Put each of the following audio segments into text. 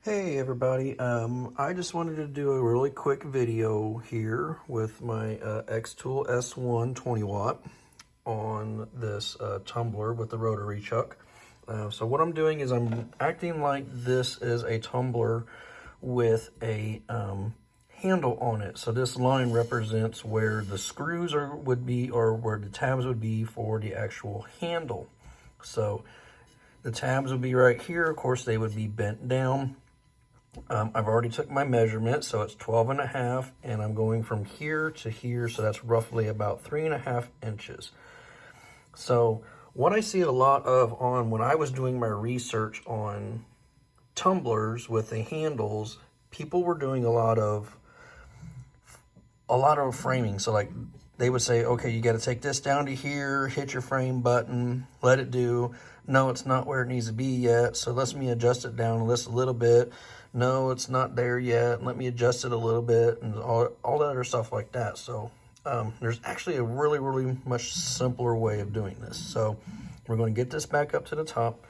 Hey everybody, I just wanted to do a really quick video here with my Xtool S1 20 watt on this tumbler with the rotary chuck. So what I'm doing is I'm acting like this is a tumbler with a handle on it. So this line represents where the screws would be, or where the tabs would be for the actual handle. So the tabs would be right here. Of course, they would be bent down. I've already took my measurement, so it's 12.5, and I'm going from here to here, so that's roughly about 3.5 inches. So what I see a lot of when I was doing my research on tumblers with the handles, people were doing a lot of framing. So like they would say, okay, you got to take this down to here, hit your frame button, let it do. No, it's not where it needs to be yet, so let me adjust it down just a little bit. No, it's not there yet, let me adjust it a little bit, and all that other stuff like that. So there's actually a really much simpler way of doing this. So we're going to get this back up to the top,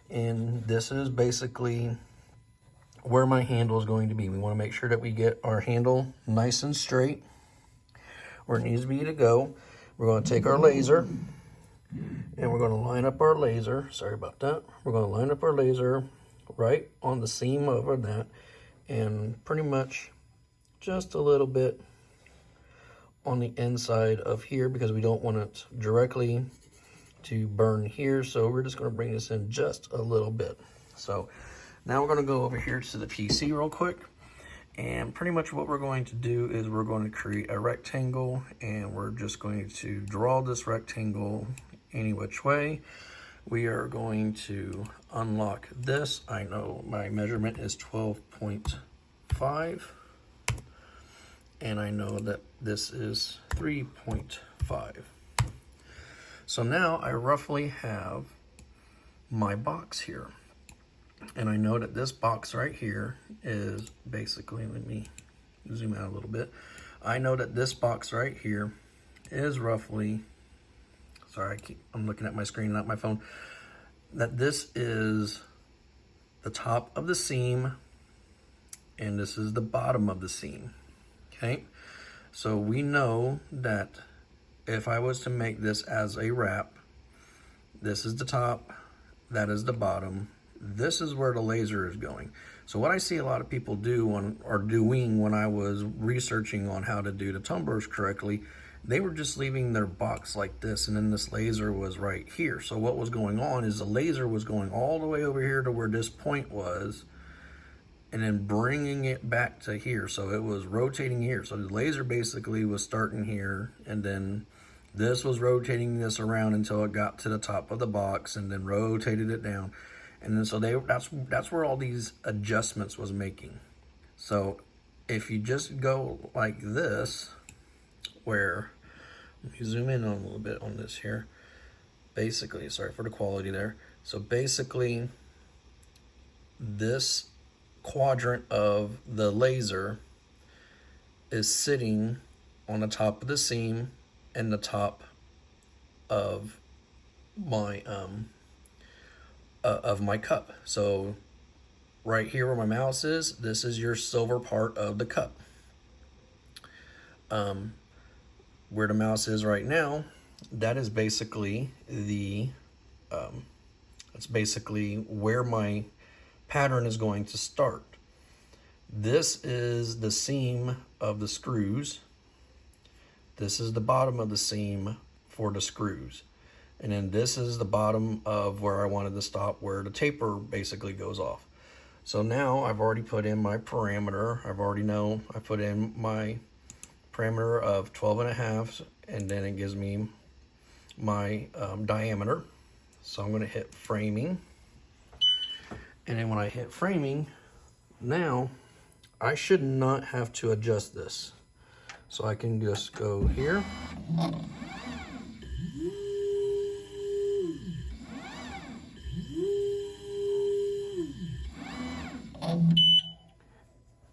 and this is basically where my handle is going to be. We want to make sure that we get our handle nice and straight where it needs to be to go. We're going to take our laser and we're going to line up our laser. Sorry about that. We're going to line up our laser right on the seam over that, and pretty much just a little bit on the inside of here, because we don't want it directly to burn here. So we're just going to bring this in just a little bit. So now we're going to go over here to the PC real quick, and pretty much what we're going to do is we're going to create a rectangle, and we're just going to draw this rectangle any which way. We are going to unlock this. I know my measurement is 12.5, and I know that this is 3.5. So now I roughly have my box here. And I know that this box right here is basically, let me zoom out a little bit. I know that this box right here is roughly, sorry, I'm looking at my screen, not my phone, that this is the top of the seam and this is the bottom of the seam, okay? So we know that if I was to make this as a wrap, this is the top, that is the bottom, this is where the laser is going. So what I see a lot of people doing when I was researching on how to do the tumblers correctly, they were just leaving their box like this, and then this laser was right here. So what was going on is the laser was going all the way over here to where this point was, and then bringing it back to here. So it was rotating here. So the laser basically was starting here, and then this was rotating this around until it got to the top of the box, and then rotated it down. And then so that's where all these adjustments was making. So if you just go like this, where, let me zoom in on a little bit on this here. Basically, sorry for the quality there. So basically, this quadrant of the laser is sitting on the top of the seam and the top of my cup. So right here where my mouse is, this is your silver part of the cup. Where the mouse is right now, that is basically that's basically where my pattern is going to start. This is the seam of the screws. This is the bottom of the seam for the screws. And then this is the bottom of where I wanted to stop, where the taper basically goes off. So now I've already put in my parameter. I put in my parameter of 12.5, and then it gives me my diameter. So I'm going to hit framing. And then when I hit framing, now I should not have to adjust this. So I can just go here.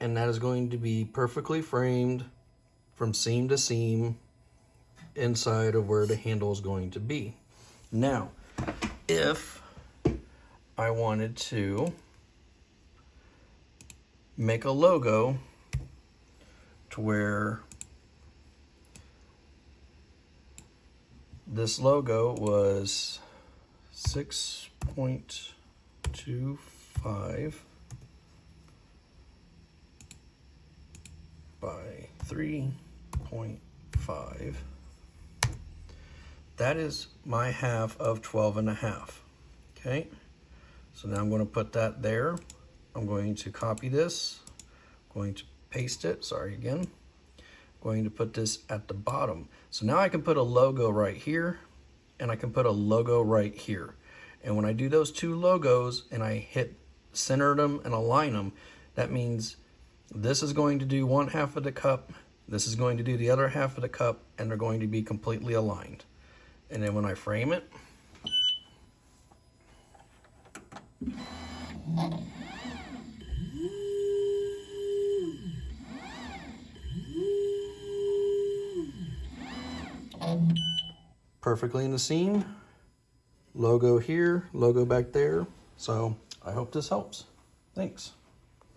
And that is going to be perfectly framed from seam to seam inside of where the handle is going to be. Now, if I wanted to make a logo to where this logo was 6.25 by 3.5. That is my half of 12.5. Okay, so now I'm going to put that there. I'm going to copy this, going to paste it, sorry again. Going to put this at the bottom. So now I can put a logo right here, and I can put a logo right here. And when I do those two logos and I hit center them and align them, that means this is going to do one half of the cup, this is going to do the other half of the cup, and they're going to be completely aligned. And then when I frame it, perfectly in the seam, logo here, logo back there. So I hope this helps. Thanks.